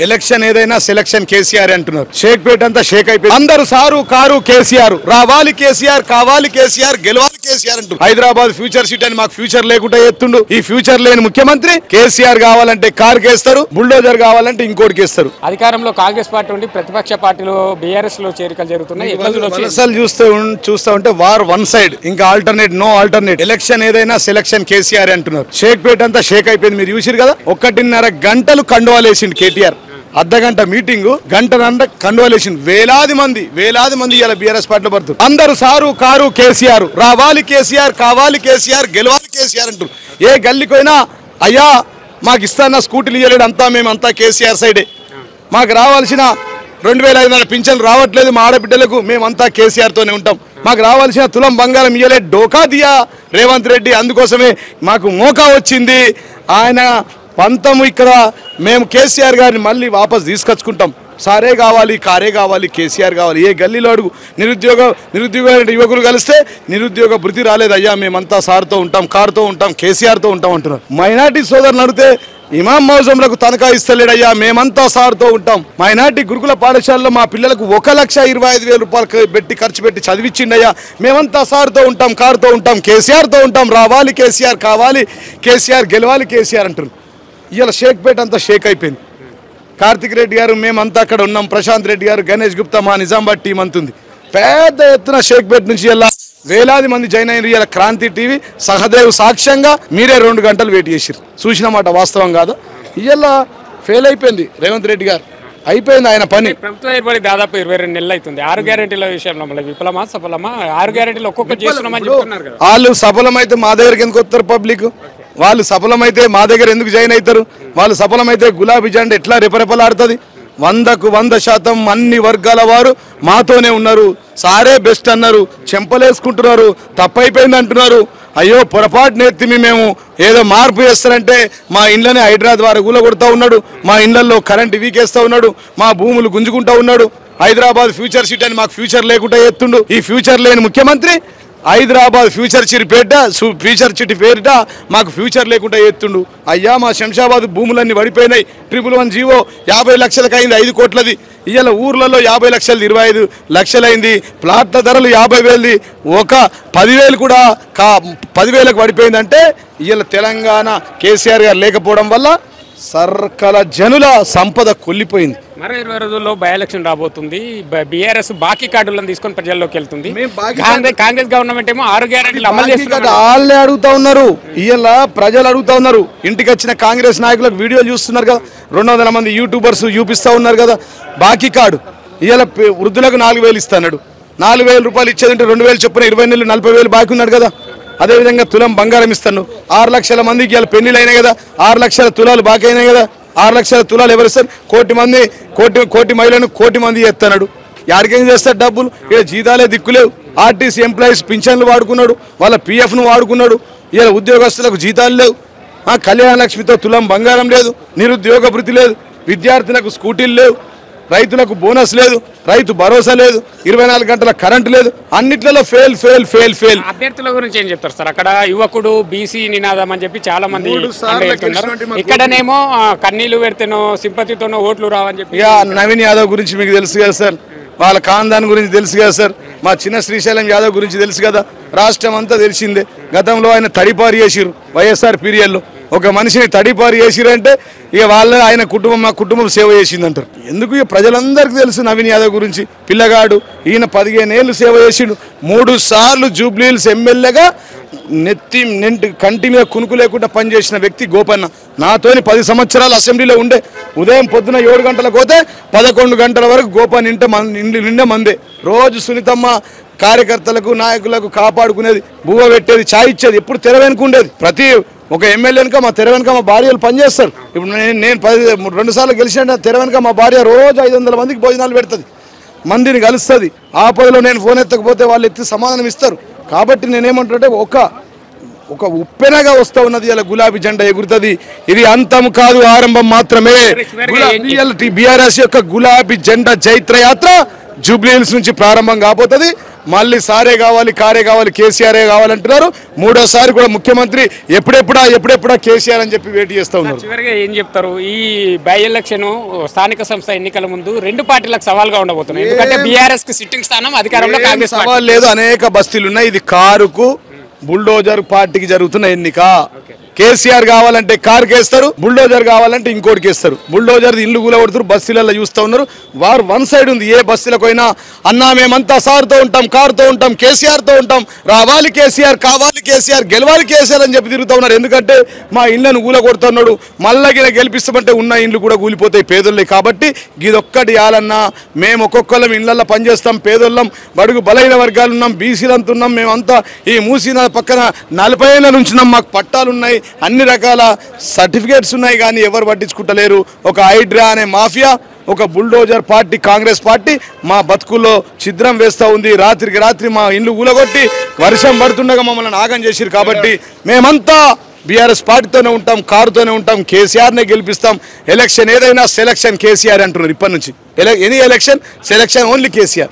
Election ఏదైనా selection KCR అంటున్నారు. షేక్పేట అంతా షేక్ అయిపోయింది. అందరూ సారు కారు కేసీఆర్, రావాలి కేసీఆర్, కావాలి కేసీఆర్, గెలవాలి కేసీఆర్ అంటూ హైదరాబాద్ ఫ్యూచర్ సిటీ అని మాకు ఫ్యూచర్ లేకుండా ఎత్తుండు. ఈ ఫ్యూచర్ లేని ముఖ్యమంత్రి కేసీఆర్ కావాలంటే కారు కేస్తారు, బుల్డోజర్ కావాలంటే ఇంకోటి కేస్తారు. అధికారంలో కాంగ్రెస్ పార్టీ ఉండి ప్రతిపక్ష పార్టీలో బీఆర్ఎస్ లో చేరికలు జరుగుతున్నాయి. చూస్తూ ఉంటే వార్ వన్ సైడ్, ఇంకా ఆల్టర్నేట్ నో ఆల్టర్నేట్. ఎలక్షన్ ఏదైనా సెలక్షన్ కేసీఆర్ అంటున్నారు. షేక్పేట అంతా షేక్ అయిపోయింది. మీరు చూసిరు కదా, 1.5 గంటలు కండువాలేసిండు కేటీఆర్. అర్ధగంట మీటింగ్, గంటన్నర కండువాలేసిండు. వేలాది మంది ఇలా బీఆర్ఎస్ పార్టీలో పడుతుంది. అందరూ సారు కారు కేసీఆర్, రావాలి కేసీఆర్, కావాలి కేసీఆర్, గెలవాలి కేసీఆర్ అంటారు. ఏ గల్లీకైనా అయ్యా మాకు ఇస్తాన్న స్కూటీలు ఇవ్వలేడు, అంతా మేమంతా కేసీఆర్ సైడే. మాకు రావాల్సిన 2500 పింఛన్లు రావట్లేదు మా ఆడబిడ్డలకు, మేమంతా కేసీఆర్ తోనే ఉంటాం. మాకు రావాల్సిన తులం బంగారం ఇవ్వలేదు, డోకా దియా రేవంత్ రెడ్డి, అందుకోసమే మాకు మోకా వచ్చింది. ఆయన పంతము ఇక్కడ మేము కేసీఆర్ గారిని మళ్ళీ వాపస్ తీసుకొచ్చుకుంటాం. సారే కావాలి, కారే కావాలి, కేసీఆర్ కావాలి. ఏ గల్లీలో అడుగు నిరుద్యోగ యువకులు కలిస్తే నిరుద్యోగ భృతి రాలేదు. అయ్యా మేమంతా సార్తో ఉంటాం, కారుతో ఉంటాం, కేసీఆర్తో ఉంటాం అంటున్నారు. మైనార్టీ సోదరులు అడిగితే ఇమాం మౌజంలకు తనఖా ఇస్తలేడయ్యా, మేమంతా సార్తో ఉంటాం. మైనార్టీ గురుకుల పాఠశాలలో మా పిల్లలకు 1,25,000 రూపాయలు ఖర్చు పెట్టి చదివించిండయ్యా, మేమంతా సార్తో ఉంటాం, కారుతో ఉంటాం, కేసీఆర్తో ఉంటాం. రావాలి కేసీఆర్, కావాలి కేసీఆర్, గెలవాలి కేసీఆర్ అంటున్నారు. ఇవాళ షేక్పేట అంతా షేక్ అయిపోయింది. కార్తిక్ రెడ్డి గారు మేమంతా అక్కడ ఉన్నాం, ప్రశాంత్ రెడ్డి గారు, గణేష్ గుప్తా, మా నిజామాబాద్ టీం అంతుంది. పెద్ద ఎత్తున షేక్పేట నుంచి ఇలా వేలాది మంది జాయిన్ అయినారు. ఇలా క్రాంతి టీవీ సహదేవ్ సాక్ష్యంగా మీరే 2 గంటలు వెయిట్ చేసిరు. చూసిన మాట వాస్తవం కాదు. ఇలా ఫెయిల్ అయిపోయింది రేవంత్ రెడ్డి గారు, అయిపోయింది ఆయన పని. ప్రభుత్వం ఏర్పడి దాదాపు 22 నెలలు అవుతుంది. 6 గ్యారెంటీల విషయంలో మళ్ళీ విఫలమా సఫలమా? 6 గ్యారెంటీలు ఒక్కొక్కటి చేస్తున్నామని చెప్తున్నారు కదా. వాళ్ళు సఫలమైతే మా దగ్గరికి ఎందుకు వస్తారు పబ్లిక్? వాళ్ళు సఫలమైతే మా దగ్గర ఎందుకు జాయిన్ అవుతారు? వాళ్ళు సఫలమైతే గులాబీ జెండా ఎట్లా రెపరెపలాడుతుంది? 100కు 100% అన్ని వర్గాల వారు మాతోనే ఉన్నారు. సారే బెస్ట్ అన్నారు, చెంపలేసుకుంటున్నారు, తప్పైపోయింది అంటున్నారు. అయ్యో పొరపాటు నేర్తిమి మేము ఏదో మార్పు చేస్తారంటే మా ఇండ్లనే హైడ్రా ద్వారా కూలగొడతా ఉన్నాడు, మా ఇండ్లలో కరెంట్ వీకేస్తూ ఉన్నాడు, మా భూములు గుంజుకుంటూ ఉన్నాడు. హైదరాబాద్ ఫ్యూచర్ సిటీ అని మాకు ఫ్యూచర్ లేకుండా ఎత్తుండు. ఈ ఫ్యూచర్ లేని ముఖ్యమంత్రి హైదరాబాద్ ఫ్యూచర్ సిటీ పేరిట మాకు ఫ్యూచర్ లేకుండా ఎత్తుండు. అయ్యా మా శంషాబాద్ భూములన్నీ పడిపోయినాయి. 111 జీవో 50 లక్షలకు అయింది, 5 కోట్లది. ఇవాళ ఊర్లలో 50 లక్షలు 25 లక్షలైంది. ప్లాట్ల ధరలు 50,000ది, ఒక 10,000 కూడా 10,000కు పడిపోయిందంటే ఇవాళ తెలంగాణ కేసీఆర్ గారు లేకపోవడం వల్ల సర్కల జనుల సంపద కొల్లిపోయింది. మరో 20 రోజుల్లో బై ఎలక్షన్ రాబోతుంది. బీఆర్ఎస్ బాకీ కార్డులను తీసుకొని ప్రజల్లోకి వెళ్తుంది. కాంగ్రెస్ గవర్నమెంట్ ఏమో 6 గ్యారెంటీలు అమలు చేస్తున్నారు. వాళ్ళే అడుగుతా ఉన్నారు, ఇవాళ ప్రజలు అడుగుతా ఉన్నారు. ఇంటికి వచ్చిన కాంగ్రెస్ నాయకులకు వీడియోలు చూస్తున్నారు కదా, 200 మంది యూట్యూబర్స్ చూపిస్తూ ఉన్నారు కదా. బాకీ కార్డు ఇవాళ వృద్ధులకు 4,000 ఇస్తున్నాడు. 4,000 రూపాయలు ఇచ్చేదంటే 2,000 చొప్పున 20 నెలలు 40,000 బాకీ ఉన్నాడు కదా. అదేవిధంగా తులం బంగారం ఇస్తాను. 6 లక్షల మందికి ఇవాళ పెళ్లిళ్ళు అయినాయి కదా, 6 లక్షల తులాలు బాకీ అయినాయి కదా. 6 లక్షల తులాలు ఎవరు ఇస్తారు? కోటి మహిళలను 1,000,000 మంది చేస్తున్నాడు. యాడికేం చేస్తాడు డబ్బులు? ఇక్కడ జీతాలే దిక్కులేవు. ఆర్టీసీ ఎంప్లాయీస్ పింఛన్లు వాడుకున్నాడు, వాళ్ళ PFను వాడుకున్నాడు. ఇలా ఉద్యోగస్తులకు జీతాలు లేవు. కళ్యాణ లక్ష్మితో తులం బంగారం లేదు, నిరుద్యోగ భృతి లేదు, విద్యార్థులకు స్కూటీలు లేవు, రైతులకు బోనస్ లేదు, రైతు భరోసా లేదు, 24 గంటల కరెంటు లేదు. అన్నిట్లలో ఫెయిల్. అభ్యర్థుల గురించి ఏం చెప్తారు సార్? అక్కడ యువకుడు బీసీ నినాదం అని చెప్పి చాలా మంది ఇక్కడనేమో కన్నీళ్లు పెడితేనో సింపతితోనో ఓట్లు రావని చెప్పి. నవీన్ యాదవ్ గురించి మీకు తెలుసు కదా సార్, వాళ్ళ ఖాందాన్ గురించి తెలుసు కదా సార్, మా చిన్న శ్రీశైలం యాదవ్ గురించి తెలుసు కదా. రాష్ట్రం అంతా తెలిసిందే. గతంలో ఆయన తడిపారు చేసిరు వైఎస్ఆర్ పీరియడ్లో. ఒక మనిషిని తడిపారు చేసిరంటే ఇక ఆయన కుటుంబం మా కుటుంబం సేవ చేసిందంటారు. ఎందుకు? ఇక ప్రజలందరికీ తెలుసు నవీన్ యాదవ్ గురించి. పిల్లగాడు ఈయన 15 ఏళ్ళు సేవ చేసిండు. 3 సార్లు జూబ్లీహిల్స్ ఎమ్మెల్యేగా కంటి మీద కునుకు లేకుండా పనిచేసిన వ్యక్తి గోపన్న. నాతోని 10 సంవత్సరాలు అసెంబ్లీలో ఉండే. ఉదయం పొద్దున 7 గంటలకు పోతే 11 గంటల వరకు గోపన్న నిండా మందే. రోజు సునీతమ్మ కార్యకర్తలకు నాయకులకు కాపాడుకునేది, బువ్వ పెట్టేది, ఛాయ్ ఇచ్చేది. ఎప్పుడు తెర వెనుక ఉండేది. ప్రతి ఒక ఎమ్మెల్యే వెనుక మా తెర వెనుక మా భార్యలు పనిచేస్తారు. ఇప్పుడు నేను 2 సార్లు గెలిచిన తెర వెనుక మా భార్య రోజు 500 మందికి భోజనాలు పెడుతుంది, మందిని కలుస్తుంది. ఆ పదిలో నేను ఫోన్ ఎత్తకపోతే వాళ్ళు ఎత్తి సమాధానం ఇస్తారు. కాబట్టి నేనేమంటుంటే ఒక ఉప్పెనగా వస్తూ ఉన్నది. ఇలా గులాబీ జెండా ఎగురుతుంది. ఇది అంతం కాదు, ఆరంభం మాత్రమే. బీఆర్ఎస్ యొక్క గులాబీ జెండా జైత్ర యాత్ర జూబ్లీ హిల్స్ నుంచి ప్రారంభం కాబోతుంది. మళ్ళీ సారే కావాలి కారే కావాలి కేసీఆరే కావాలంటున్నారు. మూడోసారి కూడా ముఖ్యమంత్రి ఎప్పుడెప్పుడా కేసీఆర్ అని చెప్పి వెయిట్ చేస్తూ ఉన్నారు. చివరిగా ఏం చెప్తారు? ఈ బై ఎలక్షన్ స్థానిక సంస్థ ఎన్నికల ముందు రెండు పార్టీలకు సవాల్గా ఉండబోతున్నాయి. ఎందుకంటే బీఆర్ఎస్ కి సిట్టింగ్ స్థానం, అధికారంలో కాంగ్రెస్ సవాల్ లేదు. అనేక బస్తీలు ఉన్నాయి. ఇది కారుకు బుల్డోజర్ పార్టీకి జరుగుతున్న ఎన్నిక. కేసీఆర్ కావాలంటే కారు కేస్తారు, బుల్డోజర్ కావాలంటే ఇంకోటి కేస్తారు. బుల్డోజర్ ఇల్లు కూలగొడుతారు, బస్తీలలో చూస్తూ ఉన్నారు. వారు వన్ సైడ్ ఉంది. ఏ బస్తీలకు పోయినా అన్నా మేమంతా సార్తో ఉంటాం, కారుతో ఉంటాం, కేసీఆర్తో ఉంటాం, రావాలి కేసీఆర్, కావాలి కేసీఆర్, గెలవాలి కేసీఆర్ అని చెప్పి తిరుగుతూ ఉన్నారు. ఎందుకంటే మా ఇళ్లను కూలగొడుతున్నాడు, మళ్ళా గెలిపిస్తామంటే ఉన్న ఇండ్లు కూడా కూలిపోతాయి పేదోళ్ళే. కాబట్టి ఇదొక్కటి ఇవ్వాలన్నా మేము ఒక్కొక్కళ్ళం ఇళ్లలో పనిచేస్తాం, పేదోళ్ళం, బడుగు బలైన వర్గాలు ఉన్నాం, బీసీలంతా ఉన్నాం. మేమంతా ఈ మూసిన పక్కన 40 ఏళ్ళ నుంచున్నాం, మాకు పట్టాలు ఉన్నాయి, అన్ని రకాల సర్టిఫికేట్స్ ఉన్నాయి, కానీ ఎవరు పట్టించుకుంటలేరు. ఒక హైడ్రా అనే మాఫియా, ఒక బుల్డోజర్ పార్టీ, కాంగ్రెస్ పార్టీ మా బతుకుల్లో ఛిద్రం వేస్తూ ఉంది. రాత్రికి రాత్రి మా ఇండ్లు కూలగొట్టి వర్షం పడుతుండగా మమ్మల్ని నాగం చేసిరు. కాబట్టి మేమంతా బీఆర్ఎస్ పార్టీతోనే ఉంటాం, కారుతోనే ఉంటాం, కేసీఆర్నే గెలిపిస్తాం. ఎలక్షన్ ఏదైనా సెలక్షన్ కేసీఆర్ అంటున్నారు. ఇప్పటి నుంచి any election selection only KCR.